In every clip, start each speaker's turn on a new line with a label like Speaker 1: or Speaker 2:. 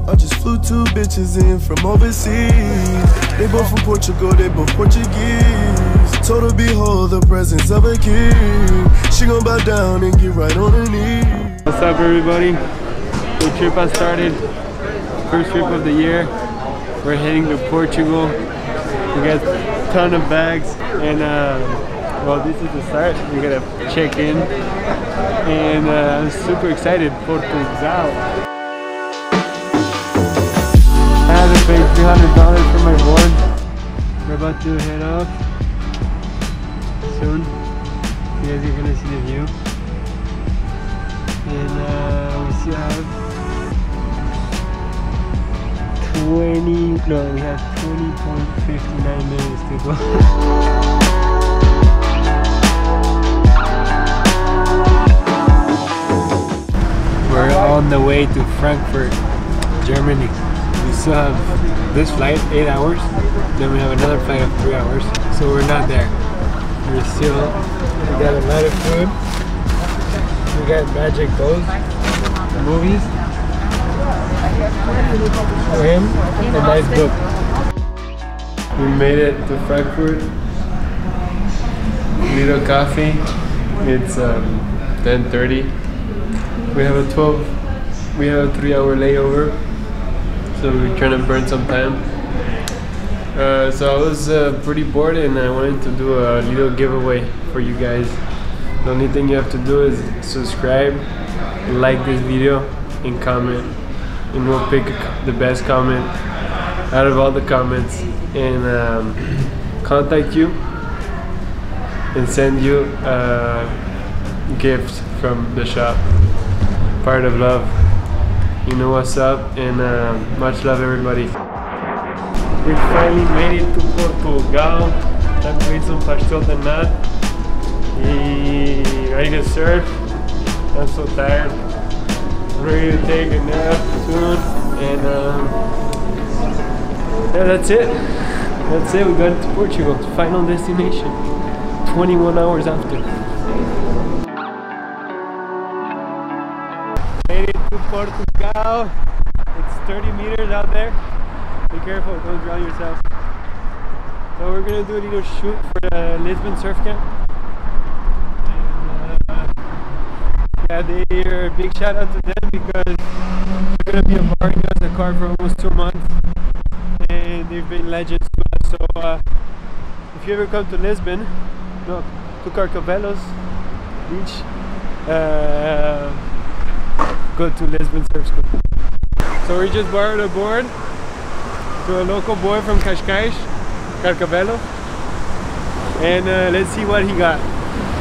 Speaker 1: I just flew 2 bitches in from overseas. They both from Portugal, they both Portuguese. Told her behold the presence of a king. She gon' bow down and get right on her knees.
Speaker 2: What's up everybody? The trip has started. First trip of the year. We're heading to Portugal. We got a ton of bags and well, this is the start. We're gonna check in and I'm super excited. Portugal. I had to pay $300 for my board. We're about to head off soon. You guys are gonna see the view. And we still have 20.59 minutes to go. We're on the way to Frankfurt, Germany. We still have this flight, 8 hours. Then we have another flight of 3 hours. So we're not there. We got a lot of food. We got magic goals, movies, for him, a nice book. We made it to Frankfurt. Little coffee. It's 10:30. We have a 3-hour layover, so we're trying to burn some time. So I was pretty bored and I wanted to do a little giveaway for you guys. The only thing you have to do is subscribe, like this video, and comment. And we'll pick the best comment out of all the comments and contact you and send you a gift from the shop. Part of love. You know what's up, and much love everybody. We finally made it to Portugal. Time to eat some pastel de nata. Ready to surf. I'm so tired. I'm ready to take a nap soon. And yeah, that's it. That's it. We got it to Portugal. Final destination. 21 hours after. Made it to Portugal. It's 30 meters out there. Be careful, don't drown yourself. So we're gonna do a little shoot for the Lisbon surf camp. And, yeah, they're a big shout out to them because they're gonna be borrowing us a car for almost 2 months, and they've been legends to us. So if you ever come to Lisbon, no, to Carcavelos Beach, go to Lisbon Surf School. So we just borrowed a board to a local boy from Cascais, Carcavelos, and let's see what he got.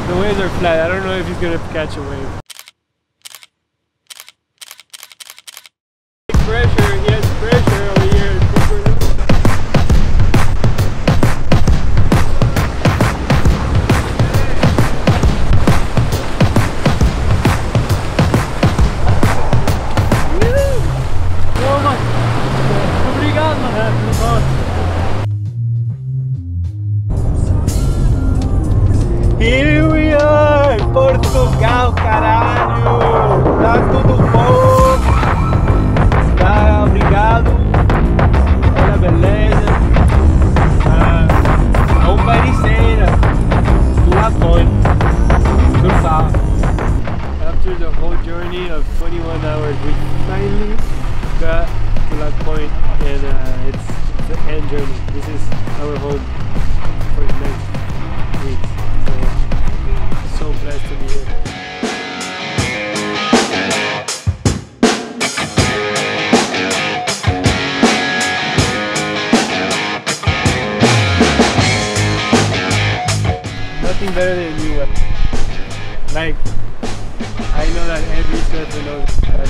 Speaker 2: The waves are flat. I don't know if he's gonna catch a wave. Pressure, he has pressure over here. Here we are, Portugal, caralho! Tá tudo bom? Tá, obrigado. Olha a beleza. Vamos para Ericeira, to La Point, surfar. After the whole journey of 21 hours, we finally got to La Point, and it's the end journey. This is our home for the next weeks. So blessed to be here. Nothing better than you. Like, I know that every surfer knows that.